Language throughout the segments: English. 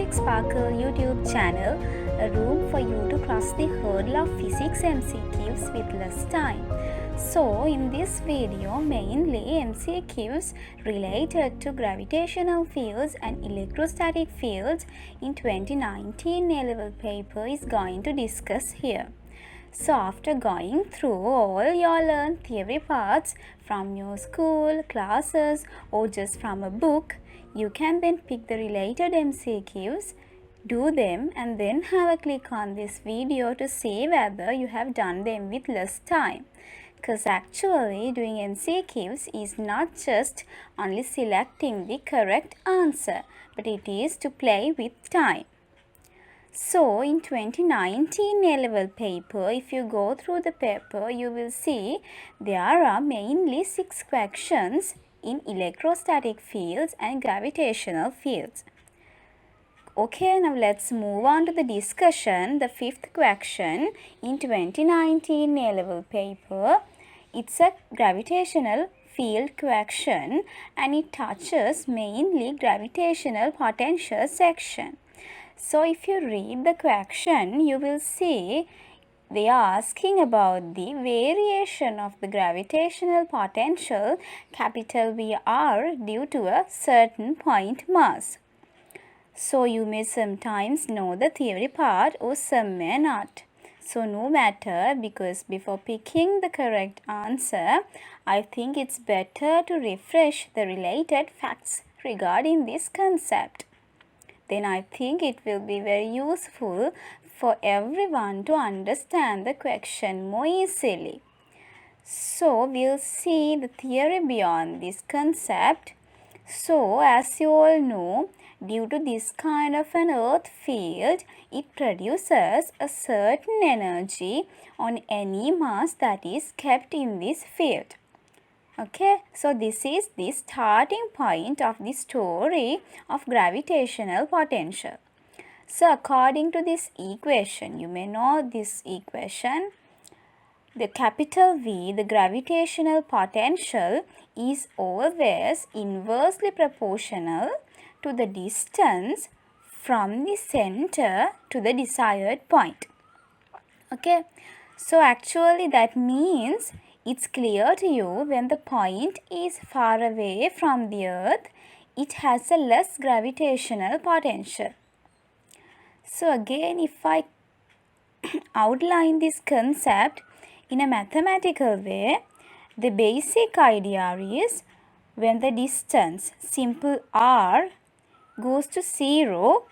Physics Sparkle YouTube channel, a room for you to cross the hurdle of physics MCQs with less time. So, in this video, mainly MCQs related to gravitational fields and electrostatic fields in 2019 A-level paper is going to discuss here. So after going through all your learned theory parts from your school, classes or just from a book, you can then pick the related MCQs, do them and then have a click on this video to see whether you have done them with less time. Because actually doing MCQs is not just only selecting the correct answer, but it is to play with time. So, in 2019 A-level paper, if you go through the paper, you will see there are mainly 6 questions in electrostatic fields and gravitational fields. Okay, now let's move on to the discussion. The 5th question in 2019 A-level paper, it's a gravitational field question and it touches mainly gravitational potential section. So if you read the question, you will see they are asking about the variation of the gravitational potential capital VR due to a certain point mass. So you may sometimes know the theory part or some may not. So no matter, because before picking the correct answer, I think it's better to refresh the related facts regarding this concept. Then I think it will be very useful for everyone to understand the question more easily. So we'll see the theory beyond this concept. So as you all know, due to this kind of an earth field, it produces a certain energy on any mass that is kept in this field. Okay, so this is the starting point of the story of gravitational potential. So according to this equation, you may know this equation, the capital V, the gravitational potential is always inversely proportional to the distance from the center to the desired point. Okay, so actually that means it's clear to you when the point is far away from the earth, it has a less gravitational potential. So again, if I outline this concept in a mathematical way, the basic idea is when the distance, simple r, goes to 0,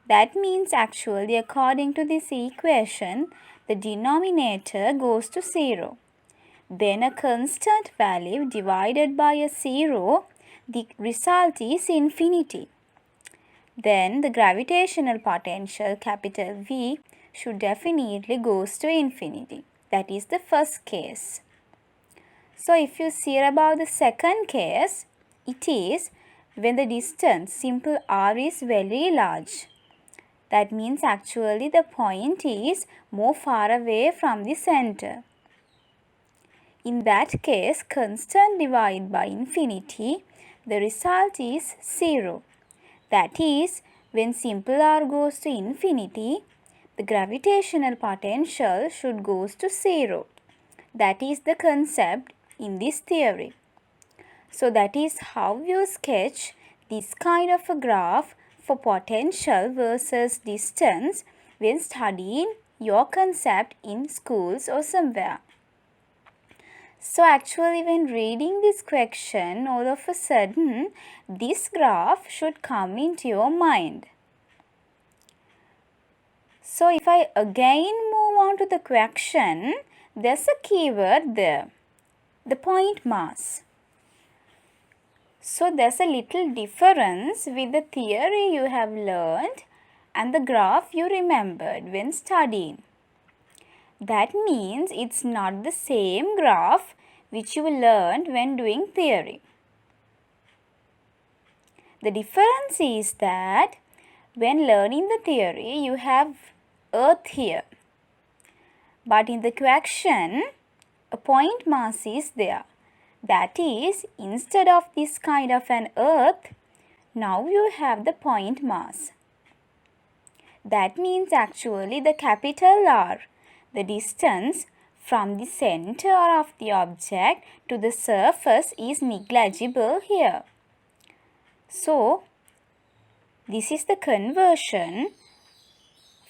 that means actually according to this equation, the denominator goes to 0. Then a constant value divided by a 0, the result is infinity. Then the gravitational potential capital V should definitely goes to infinity. That is the first case. So if you see about the second case, it is when the distance simple r is very large. That means actually the point is more far away from the center. In that case, constant divided by infinity, the result is 0. That is, when simple r goes to infinity, the gravitational potential should goes to 0. That is the concept in this theory. So that is how you sketch this kind of a graph for potential versus distance when studying your concept in schools or somewhere. So actually when reading this question, all of a sudden this graph should come into your mind. So if I again move on to the question, there's a keyword there, the point mass. So there's a little difference with the theory you have learned and the graph you remembered when studying. That means it's not the same graph which you learned when doing theory. The difference is that when learning the theory, you have earth here. But in the question, a point mass is there. That is, instead of this kind of an earth, now you have the point mass. That means actually the capital R. The distance from the center of the object to the surface is negligible here. So, this is the conversion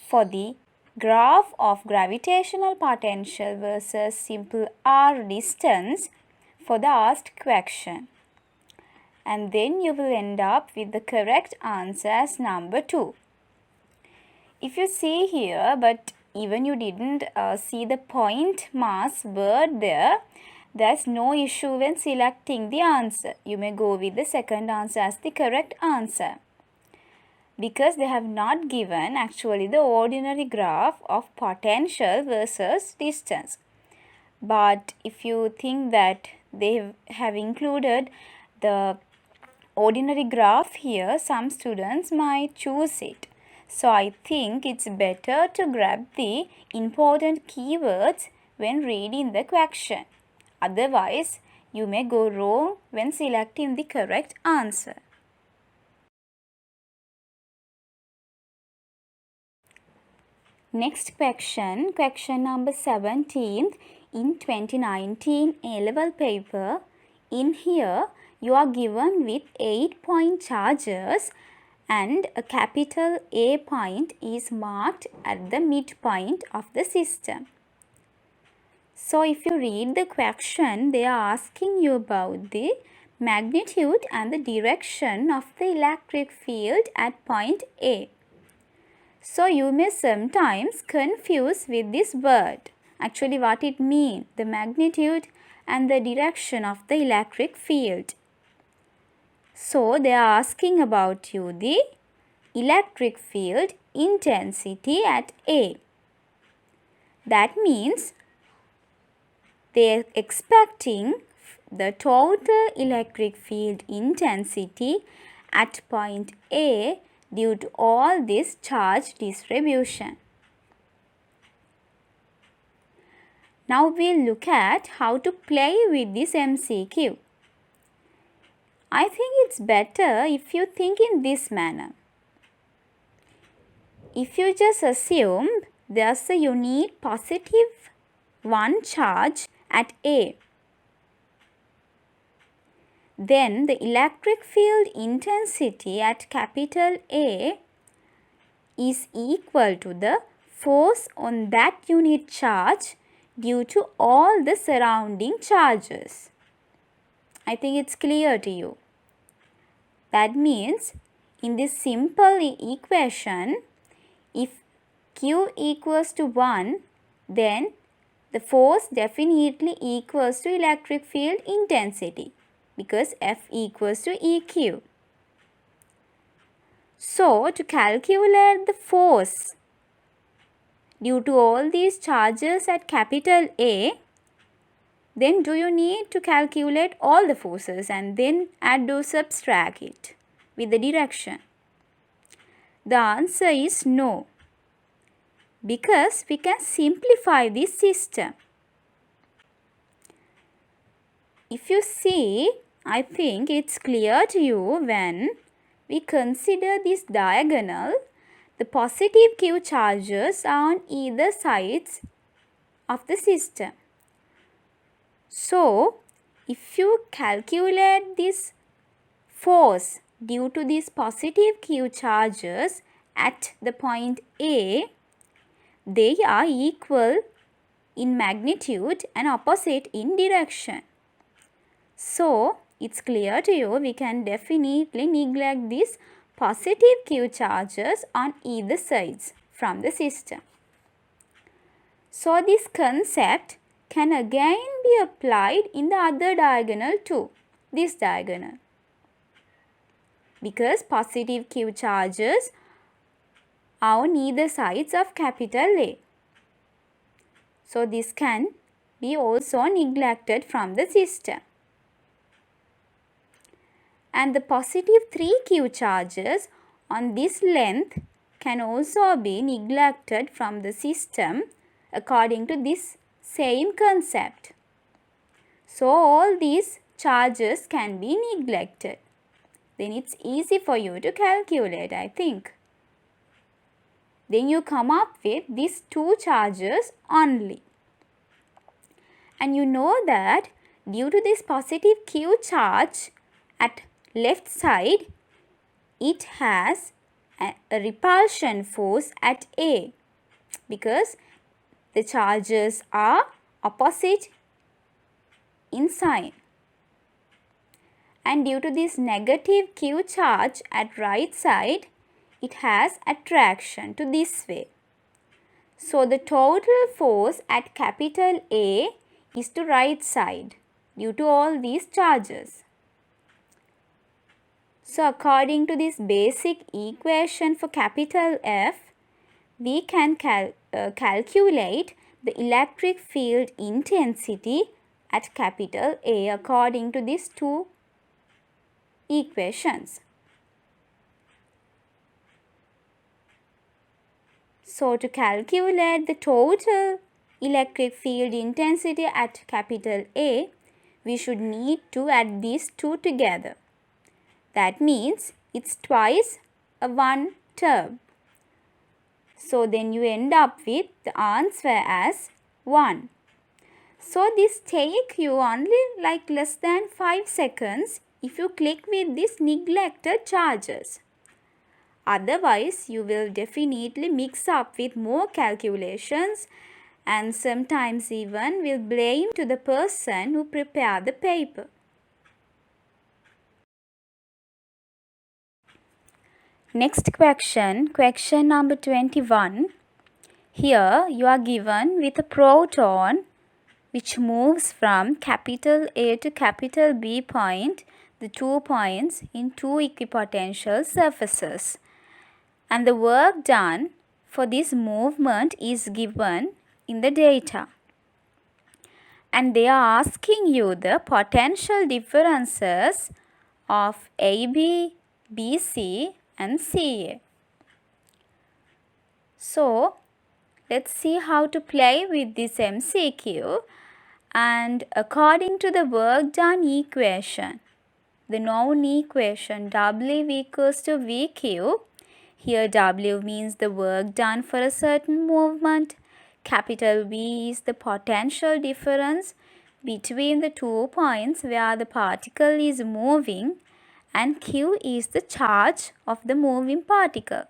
for the graph of gravitational potential versus simple r distance for the asked question. And then you will end up with the correct answer as number 2. If you see here, but even you didn't see the point mass word there, there's no issue when selecting the answer. You may go with the second answer as the correct answer, because they have not given actually the ordinary graph of potential versus distance. But if you think that they have included the ordinary graph here, some students might choose it. So I think it's better to grab the important keywords when reading the question. Otherwise, you may go wrong when selecting the correct answer. Next question, question number 17 in 2019 A-level paper. In here, you are given with 8-point charges and a capital A point is marked at the midpoint of the system. So if you read the question, they are asking you about the magnitude and the direction of the electric field at point A. So you may sometimes confuse with this word. Actually what it means, the magnitude and the direction of the electric field. So they are asking about you the electric field intensity at A. That means they are expecting the total electric field intensity at point A due to all this charge distribution. Now we'll look at how to play with this MCQ. I think it's better if you think in this manner. If you just assume there's a unit positive 1 charge at A, then the electric field intensity at capital A is equal to the force on that unit charge due to all the surrounding charges. I think it's clear to you. That means in this simple equation, if Q equals to 1, then the force definitely equals to electric field intensity, because F equals to EQ. So to calculate the force due to all these charges at capital A, then do you need to calculate all the forces and then add or subtract it with the direction? The answer is no, because we can simplify this system. If you see, I think it's clear to you when we consider this diagonal, the positive Q charges are on either sides of the system. So, if you calculate this force due to these positive Q charges at the point A, they are equal in magnitude and opposite in direction. So, it's clear to you we can definitely neglect these positive Q charges on either sides from the system. So, this concept can again be applied in the other diagonal too, this diagonal, because positive Q charges are on either sides of capital A. So this can be also neglected from the system. And the positive 3Q charges on this length can also be neglected from the system according to this same concept. So all these charges can be neglected. Then it's easy for you to calculate, I think. then you come up with these two charges only. And you know that due to this positive Q charge at left side, it has a repulsion force at A because the charges are opposite in sign. And due to this negative Q charge at right side, it has attraction to this way. So the total force at capital A is to right side due to all these charges. So according to this basic equation for capital F, we can calculate the electric field intensity at capital A according to these two equations. So to calculate the total electric field intensity at capital A, we should need to add these two together. That means it's twice a one term. So then you end up with the answer as 1. So this take you only like less than 5 seconds if you click with these neglected charges. Otherwise, you will definitely mix up with more calculations and sometimes even will blame to the person who prepared the paper. Next question number 21. Here you are given with a proton which moves from capital A to capital B point, the 2 points in two equipotential surfaces. And the work done for this movement is given in the data. And they are asking you the potential differences of AB, BC and CA. So let's see how to play with this MCQ. And according to the work done equation, the known equation W equals to VQ, here W means the work done for a certain movement, capital V is the potential difference between the 2 points where the particle is moving, and Q is the charge of the moving particle.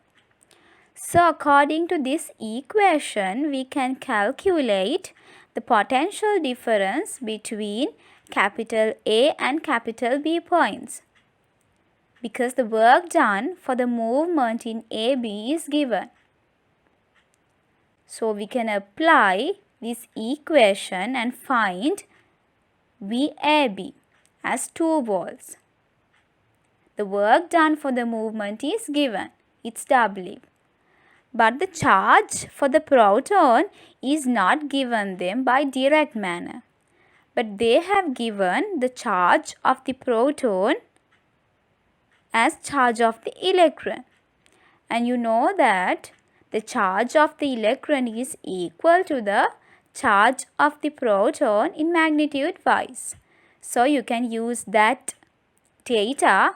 So according to this equation, we can calculate the potential difference between capital A and capital B points, because the work done for the movement in AB is given. So we can apply this equation and find VAB as 2 volts. The work done for the movement is given, it's W. But the charge for the proton is not given them by direct manner. But they have given the charge of the proton as charge of the electron. And you know that the charge of the electron is equal to the charge of the proton in magnitude wise. So you can use that data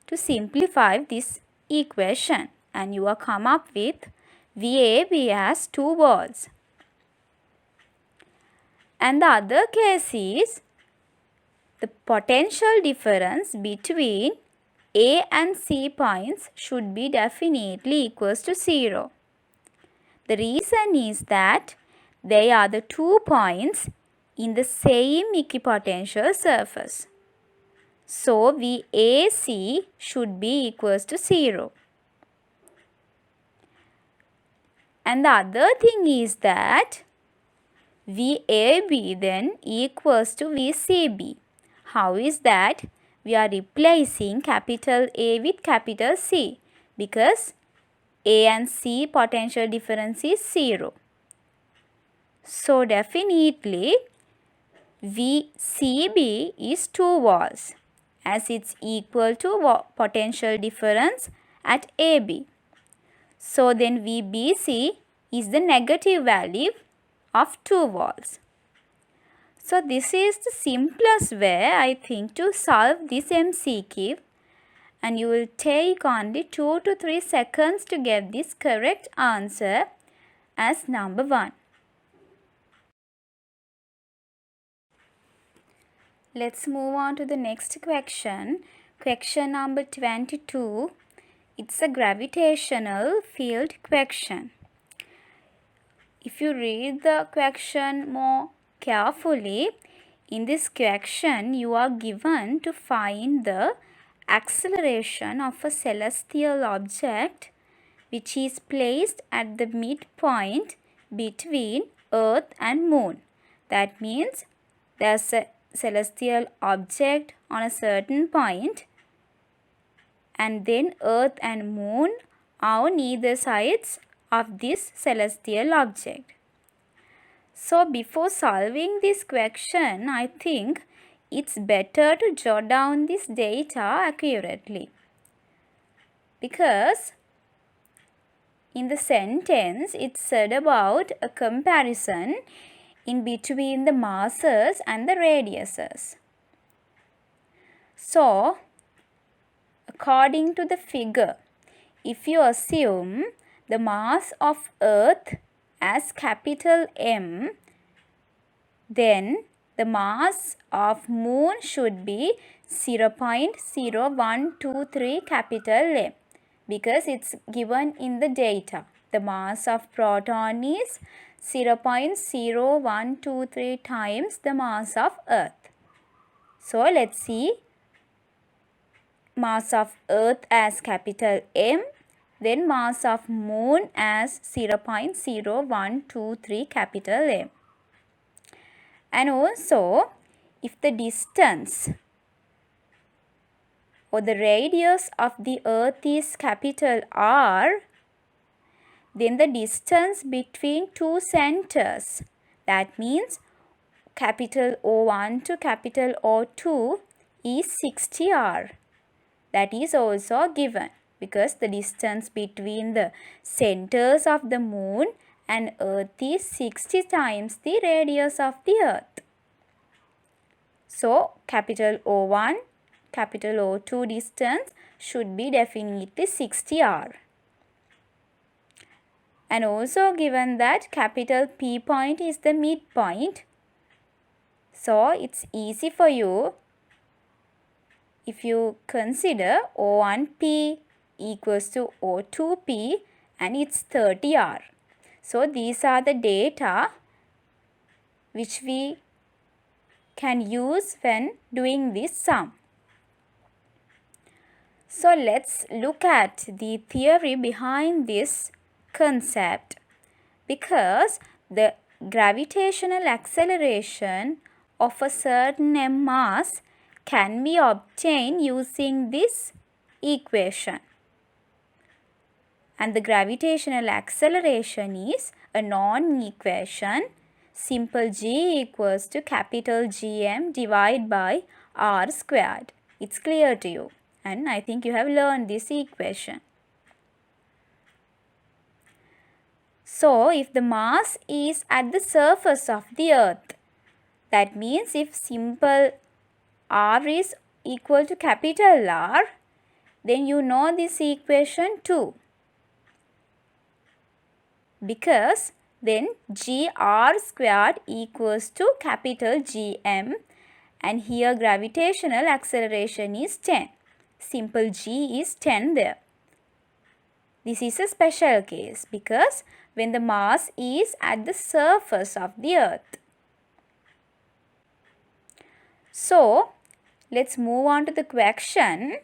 to simplify this equation, and you will come up with VAB as 2 volts. And the other case is the potential difference between A and C points should be definitely equals to 0. The reason is that they are the 2 points in the same equipotential surface. So VAC should be equals to 0. And the other thing is that VAB then equals to VCB. How is that? We are replacing capital A with capital C because A and C potential difference is 0. So definitely VCB is 2 volts as it's equal to potential difference at AB. So then VBC is the negative value of 2 volts. So this is the simplest way, I think, to solve this MCQ. and you will take only 2 to 3 seconds to get this correct answer as number 1. Let's move on to the next question. Question number 22. It's a gravitational field question. If you read the question more carefully, in this question you are given to find the acceleration of a celestial object which is placed at the midpoint between Earth and Moon. That means there's a celestial object on a certain point, and then Earth and Moon are on either sides of this celestial object. So before solving this question, I think it's better to jot down this data accurately, because in the sentence it said about a comparison in between the masses and the radiuses. So according to the figure, if you assume the mass of Earth as capital M, then the mass of Moon should be 0.0123 capital M, because it's given in the data. The mass of proton is 0.0123 times the mass of Earth. So let's see mass of Earth as capital M, then mass of Moon as 0.0123 capital M. And also, if the distance or the radius of the Earth is capital R, then the distance between two centers, that means capital O1 to capital O2, is 60 R. That is also given, because the distance between the centers of the Moon and Earth is 60 times the radius of the Earth. So capital O1, capital O2 distance should be definitely 60 R. And also given that capital P point is the midpoint. So it's easy for you if you consider O1P equals to O2P and it's 30 R. So these are the data which we can use when doing this sum. So let's look at the theory behind this concept, because the gravitational acceleration of a certain m mass can be obtained using this equation. And the gravitational acceleration is a known equation, simple G equals to capital GM divided by R squared. It's clear to you, and I think you have learned this equation. So if the mass is at the surface of the Earth, that means if simple R is equal to capital R, then you know this equation too, because then GR squared equals to capital GM, and here gravitational acceleration is 10. Simple G is 10 there. This is a special case because when the mass is at the surface of the Earth. So let's move on to the question.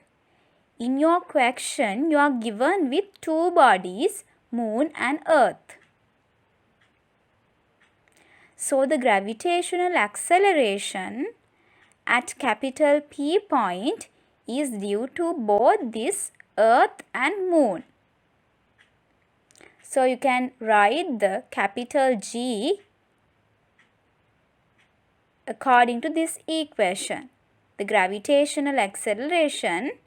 In your question, you are given with two bodies, Moon and Earth. So the gravitational acceleration at capital P point is due to both this Earth and Moon. So you can write the capital G according to this equation. The gravitational acceleration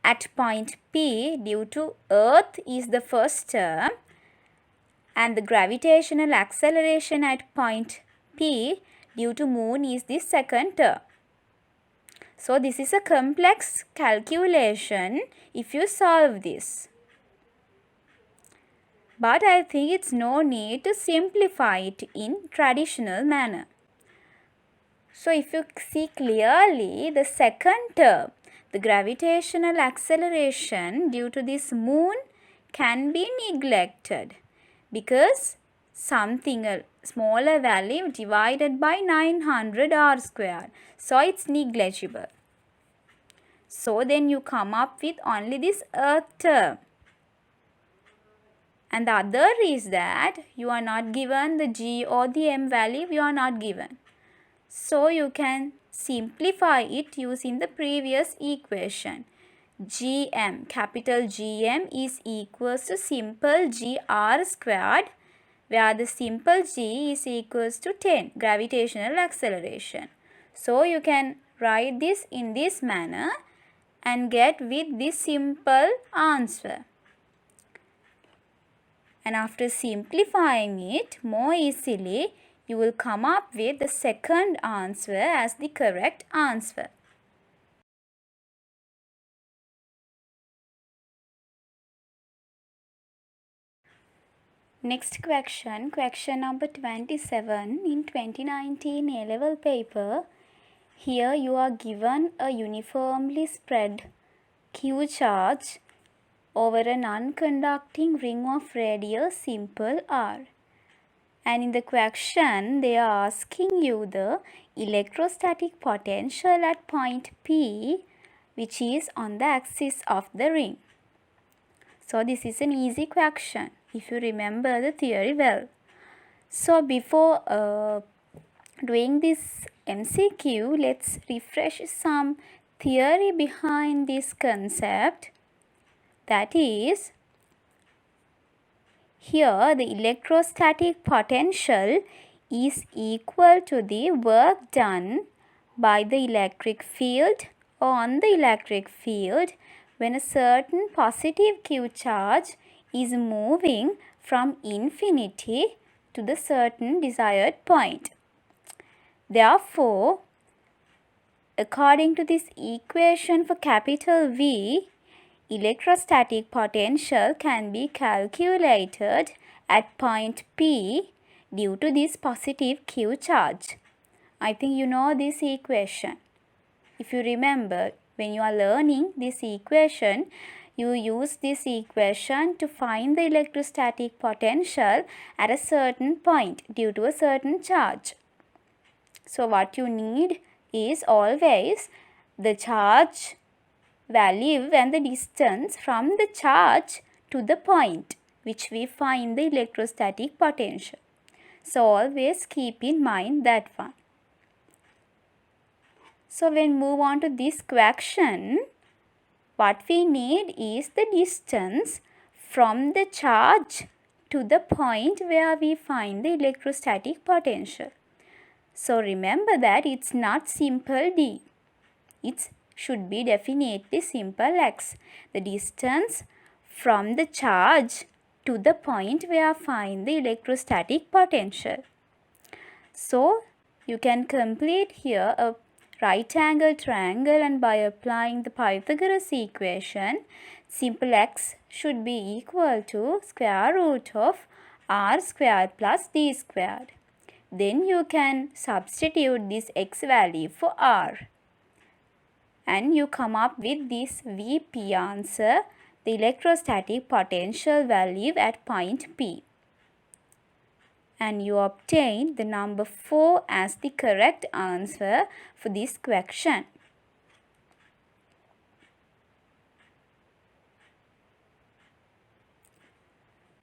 at point P due to Earth is the first term, and the gravitational acceleration at point P due to Moon is the second term. So this is a complex calculation if you solve this. But I think it's no need to simplify it in traditional manner. So if you see clearly the second term, the gravitational acceleration due to this moon can be neglected because something a smaller value divided by 900 r squared. So it's negligible. So then you come up with only this earth term. And the other is that you are not given the g or the m value, you are not given. So you can simplify it using the previous equation. Gm, capital Gm is equals to simple gr squared, where the simple g is equals to 10, gravitational acceleration. So you can write this in this manner and get with this simple answer. And after simplifying it more easily, you will come up with the second answer as the correct answer. Next question number 27 in 2019 A-level paper. Here you are given a uniformly spread Q charge over a non-conducting ring of radius simple r. And in the question, they are asking you the electrostatic potential at point P, which is on the axis of the ring. So this is an easy question if you remember the theory well. So before doing this MCQ, let's refresh some theory behind this concept. That is, here the electrostatic potential is equal to the work done by the electric field or on the electric field when a certain positive Q charge is moving from infinity to the certain desired point. Therefore, according to this equation for capital V, electrostatic potential can be calculated at point P due to this positive Q charge. I think you know this equation. If you remember, when you are learning this equation, you use this equation to find the electrostatic potential at a certain point due to a certain charge. So what you need is always the charge value and the distance from the charge to the point which we find the electrostatic potential. So always keep in mind that one. So when move on to this question, what we need is the distance from the charge to the point where we find the electrostatic potential. So remember that it's not simple D. It should be definitely simple X. The distance from the charge to the point where find the electrostatic potential. So you can complete here a right angle triangle, and by applying the Pythagoras equation, simple X should be equal to square root of r squared plus d squared. Then you can substitute this x value for r. And you come up with this Vp answer, the electrostatic potential value at point P. And you obtain the number 4 as the correct answer for this question.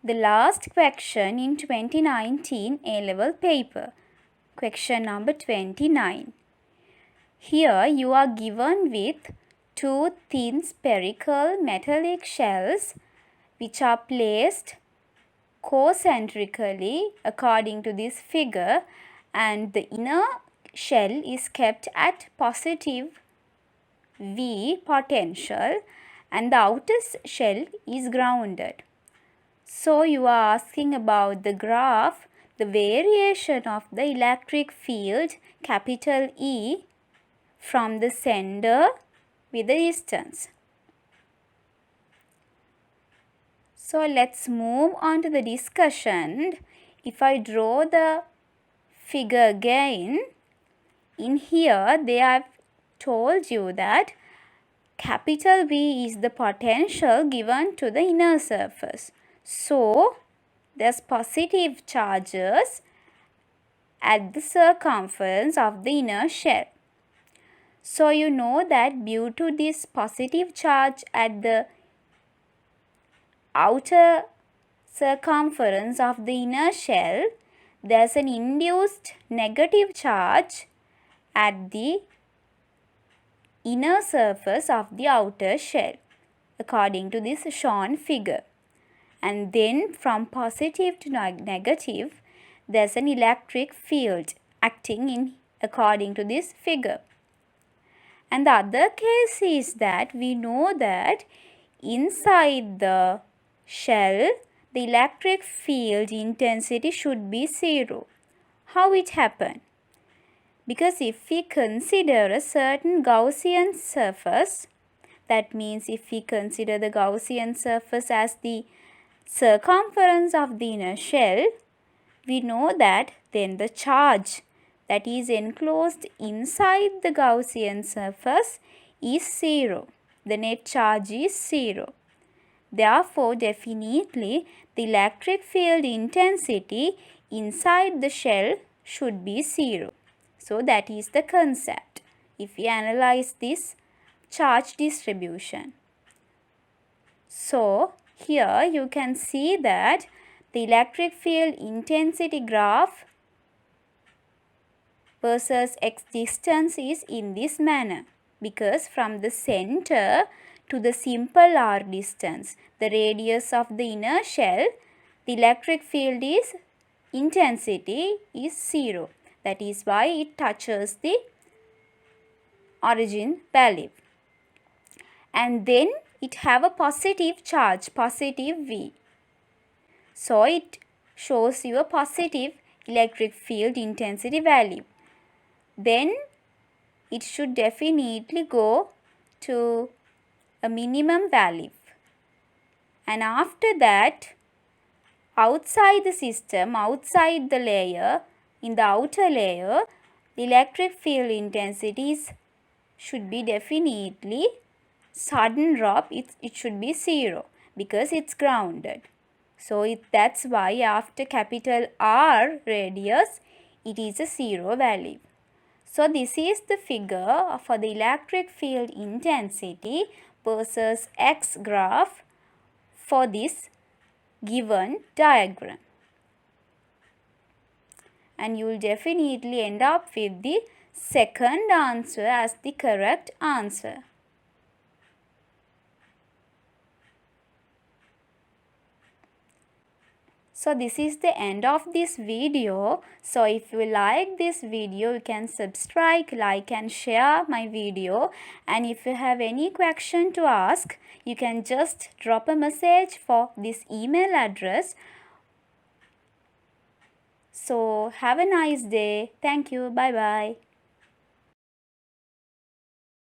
The last question in 2019 A-level paper, question number 29. Here you are given with two thin spherical metallic shells which are placed concentrically according to this figure, and the inner shell is kept at positive V potential and the outer shell is grounded. So you are asking about the graph, the variation of the electric field capital E from the center with the distance. So let's move on to the discussion. If I draw the figure again, in here they have told you that capital V is the potential given to the inner surface. So there's positive charges at the circumference of the inner shell. So you know that due to this positive charge at the outer circumference of the inner shell, there's an induced negative charge at the inner surface of the outer shell according to this shown figure. And then from positive to negative, there's an electric field acting in according to this figure. And the other case is that we know that inside the shell, the electric field intensity should be 0. How it happened? Because if we consider a certain Gaussian surface, that means if we consider the Gaussian surface as the circumference of the inner shell, we know that then the charge that is enclosed inside the Gaussian surface is 0. The net charge is 0. Therefore, definitely the electric field intensity inside the shell should be 0. So that is the concept if we analyze this charge distribution. So here you can see that the electric field intensity graph versus x distance is in this manner, because from the center to the simple r distance, the radius of the inner shell, the electric field is intensity is 0. That is why it touches the origin value. And then it have a positive charge, positive V. So it shows you a positive electric field intensity value. Then it should definitely go to a minimum value. And after that, outside the system, outside the layer, in the outer layer, the electric field intensities should be definitely sudden drop. It should be 0 because it's grounded. So that's why after capital R radius, it is a 0 value. So this is the figure for the electric field intensity versus X graph for this given diagram. And you will definitely end up with the second answer as the correct answer. So this is the end of this video. So if you like this video, you can subscribe, like and share my video. And if you have any question to ask, you can just drop a message for this email address. So have a nice day. Thank you. Bye bye.